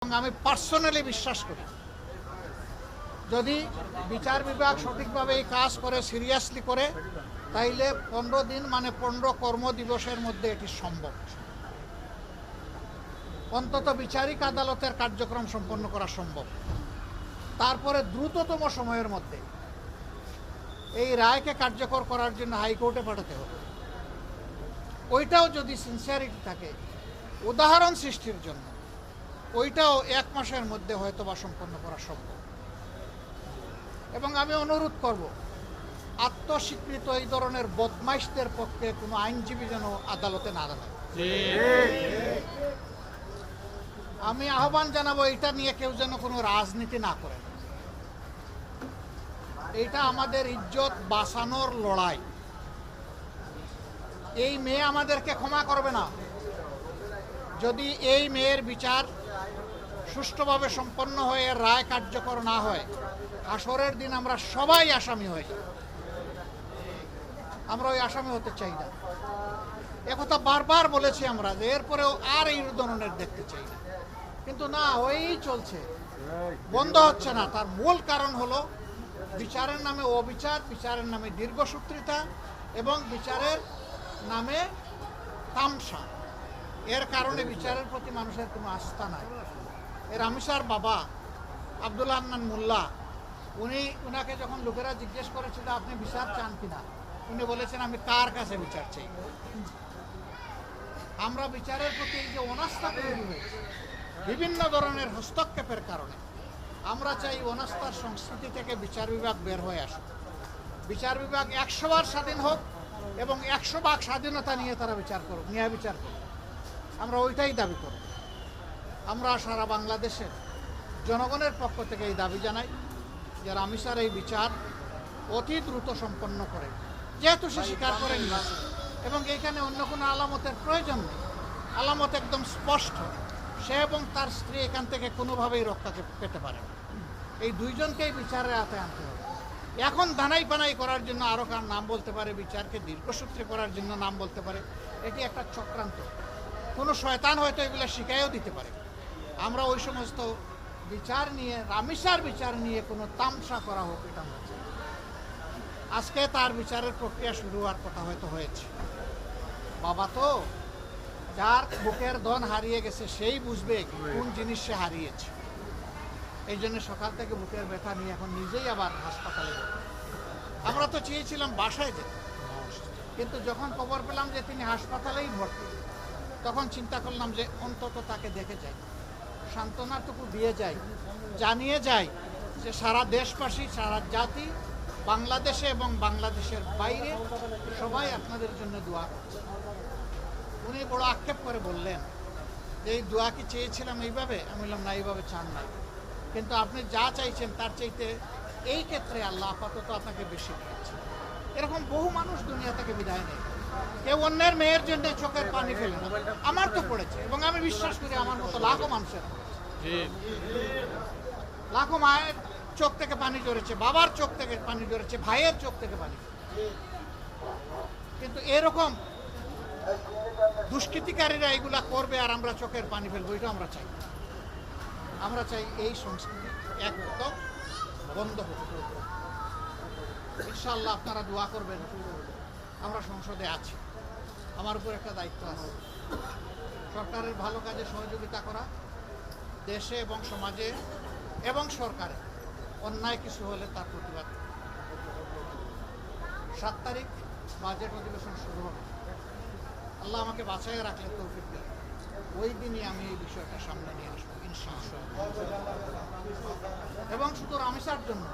আমি পার্সোনালি বিশ্বাস করি যদি বিচার বিভাগ সঠিকভাবে এই কাজ করে সিরিয়াসলি করে তাইলে 15 দিন মানে 15 কর্মদিবসের মধ্যে এটি সম্ভব। অন্তত বিচারিক আদালতের কার্যক্রম সম্পন্ন করা সম্ভব। তারপরে দ্রুততম সময়ের মধ্যে এই রায়কে কার্যকর করার জন্য হাইকোর্টে পাঠাতে হবে। ওইটাও যদি সিনসিয়ারিটি থাকে উদাহরণ সৃষ্টির জন্য ওইটাও 1 মাসের মধ্যে হয়তো বা সম্পন্ন করা সম্ভব। এবং আমি অনুরোধ করব আত্মস্বীকৃত এই ধরনের বদমাইশদের পক্ষে কোনো আইনজীবী যেন আদালতে না দাঁড়ায়। আমি আহ্বান জানাবো এটা নিয়ে কেউ যেন কোনো রাজনীতি না করে। এটা আমাদের ইজ্জত বাঁচানোর লড়াই। এই মেয়ে আমাদেরকে ক্ষমা করবে না যদি এই মেয়ের বিচার সুষ্ঠুভাবে সম্পন্ন হয়ে রায় কার্যকর না হয়। হাসরের দিন আমরা সবাই আসামি হয়ে যাব। আমরা ওই আসামি হতে চাই না। একথা বারবার বলেছি আমরা যে এরপরেও আর এই ধরনের দেখতে চাই না, কিন্তু না ওই চলছে, বন্ধ হচ্ছে না। তার মূল কারণ হলো বিচারের নামে অবিচার, বিচারের নামে দীর্ঘসূত্রিতা এবং বিচারের নামে তামসা। এর কারণে বিচারের প্রতি মানুষের কোনো আস্থা নাই। রামিসার বাবা আব্দুল হান্নান মোল্লা উনাকে যখন লোকেরা জিজ্ঞেস করেছিল আপনি বিচার চান কিনা, উনি বলেছেন আমি কার কাছে বিচার চাই। আমরা বিচারের প্রতি এই যে অনাস্থা তৈরি হয়েছে বিভিন্ন ধরনের হস্তক্ষেপের কারণে, আমরা চাই অনাস্থার সংস্কৃতি থেকে বিচার বিভাগ বের হয়ে আসুক। বিচার বিভাগ 100 বার স্বাধীন হোক এবং 100 ভাগ স্বাধীনতা নিয়ে তারা বিচার করুক, ন্যায় বিচার করুক। আমরা ওইটাই দাবি করব। আমরা সারা বাংলাদেশের জনগণের পক্ষ থেকে এই দাবি জানাই যে রামিসার এই বিচার অতি দ্রুত সম্পন্ন করে, যেহেতু সে স্বীকার করে নিয়েছে এবং এইখানে অন্য কোনো আলামতের প্রয়োজন নেই। আলামত একদম স্পষ্ট, সে এবং তার স্ত্রী এখান থেকে কোনোভাবেই রক্ষা পেতে পারে না। এই দুইজনকেই বিচারের আওতায় আনতে হবে। এখন দানাই পানাই করার জন্য আরও কার নাম বলতে পারে, বিচারকে দীর্ঘসূত্রে করার জন্য নাম বলতে পারে, এটি একটা চক্রান্ত। কোনো শয়তান হয়তো এগুলো শিখাইও দিতে পারে। আমরা ওই সমস্ত বিচার নিয়ে, রামিসার বিচার নিয়ে কোনো তামসা করা হোক এটা আমরা চাই। আজকে তার বিচারের প্রক্রিয়া শুরু হওয়ার কথা হয়তো হয়েছে। বাবা তো যার বুকের ধন হারিয়ে গেছে সেই বুঝবে কোন জিনিস সে হারিয়েছে। এই জন্য সকাল থেকে বুকের ব্যথা নিয়ে এখন নিজেই আবার হাসপাতালে যেত। আমরা তো চেয়েছিলাম বাসায় যেতে, কিন্তু যখন খবর পেলাম যে তিনি হাসপাতালেই ভর্তি, তখন চিন্তা করলাম যে অন্তত তাকে দেখে যাই, সান্ত্বনাটুকু দিয়ে যাই, জানিয়ে যাই যে সারা দেশবাসী, সারা জাতি, বাংলাদেশে এবং বাংলাদেশের বাইরে সবাই আপনাদের জন্য দোয়া করছে। উনি বড় আক্ষেপ করে বললেন যে এই দোয়া কি চেয়েছিলাম এইভাবে? আমি বললাম না, এইভাবে চান নাই, কিন্তু আপনি যা চাইছেন তার চাইতে এই ক্ষেত্রে আল্লাহ আপাতত আপনাকে বেশি দিয়েছে। এরকম বহু মানুষ দুনিয়া থেকে বিদায় নেয়। কেউ অন্যের মেয়ের জন্য চোখের পানি ফেলে না, আমার তো পড়েছে এবং আমি বিশ্বাস করি আমার মতো লাখো মানুষের লাখো মায়ের চোখ থেকে পানি ঝরেছে, বাবার চোখ থেকে পানি ঝরেছে, ভাইয়ের চোখ থেকে পানি। কিন্তু এরকম দুষ্কৃতিকারীরা এগুলা করবে আর আমরা চোখের পানি ফেলবো, এটা আমরা চাই। আমরা চাই এই সংস্কৃতি একদম বন্ধ হোক। ইনশাআল্লাহ আপনারা দোয়া করবেন। আমরা সংসদে আছি, আমার উপর একটা দায়িত্ব আছে, সরকারের ভালো কাজে সহযোগিতা করা, দেশে এবং সমাজে এবং সরকারে অন্যায় কিছু হলে তার প্রতিবাদ। 7 তারিখ বাজেট অধিবেশন শুরু হবে। আল্লাহ আমাকে বাঁচাইয়ে রাখলে তৌফিক দেন, ওই দিনই আমি এই বিষয়টা সামনে নিয়ে আসবো ইনশাআল্লাহ। এবং শুধু রামিসার জন্য,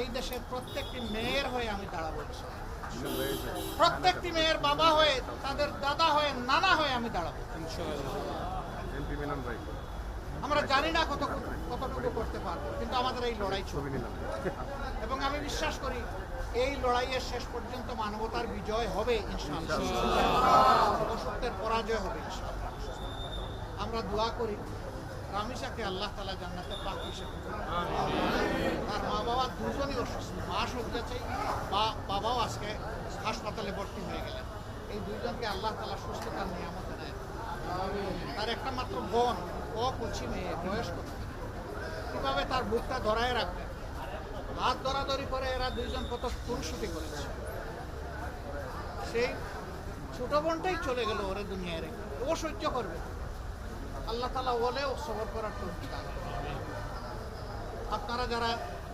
এই দেশের প্রত্যেকটি মেয়ের হয়ে আমি দাঁড়াবো। প্রত্যেকটি মেয়ের বাবা হয়ে, তাদের দাদা হয়ে, নানা হয়ে আমি দাঁড়াবো। আমরা জানি না কতটুকু করতে পারবো, কিন্তু আমাদের এই লড়াই চলবে এবং আমি বিশ্বাস করি এই লড়াইয়ের শেষ পর্যন্ত মানবতার বিজয় হবে ইনশাআল্লাহ, অসত্যের পরাজয় হবে ইনশাআল্লাহ। আমরা দোয়া করি রামিসাকে আল্লাহ তাআলা জান্নাতে পাক হিসেবে, তার মা বাবা দুজনই অসুস্থ, মা শয্যা চাই, বাবাও আজকে হাসপাতালে ভর্তি হয়ে গেলেন। এই দুইজনকে আল্লাহ তাআলা সুস্থতার নিয়ামত দেয়। তার একটা মাত্র বোন, কচি মেয়ে, বয়স কত, কীভাবে তার বুকটা ধরায় রাখবে? হাত ধরাধরি করে এরা দুইজন কত খুনসুটি করেছে। সেই ছোট বোনটাই চলে গেল ওরে দুনিয়ায় রেখে, ও সহ্য করবে? আল্লাহ তাআলা বলেও সবর করার তৌফিক দান করুন। আপনারা যারা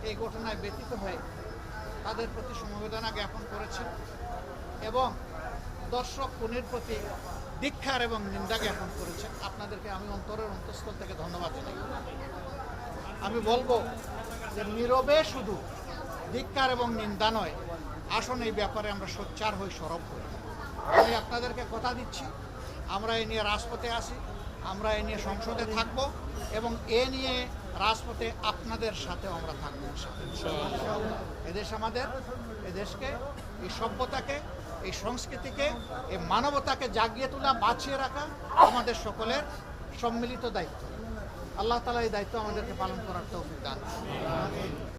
এই ঘটনায় ব্যথিত হয়ে তাদের প্রতি সমবেদনা জ্ঞাপন করেছেন এবং দর্শক খুনির প্রতি ধিক্কার এবং নিন্দা জ্ঞাপন করেছেন, আপনাদেরকে আমি অন্তরের অন্তঃস্থল থেকে ধন্যবাদ জানাই। আমি বলবো যে নীরবে শুধু ধিক্কার এবং নিন্দা নয়, আসুন এই ব্যাপারে আমরা সোচ্চার হই, সরব হই। আমি আপনাদেরকে কথা দিচ্ছি, আমরা এ নিয়ে রাজপথে আসি, আমরা এ নিয়ে সংসদে থাকব এবং এ নিয়ে রাজপথে আপনাদের সাথেও আমরা থাকবো। এদেশ আমাদের, এদেশকে, এই সভ্যতাকে, এই সংস্কৃতিকে, এই মানবতাকে জাগিয়ে তোলা, বাঁচিয়ে রাখা আমাদের সকলের সম্মিলিত দায়িত্ব। আল্লাহ তাআলা এই দায়িত্ব আমাদেরকে পালন করার তৌফিক দান করুন।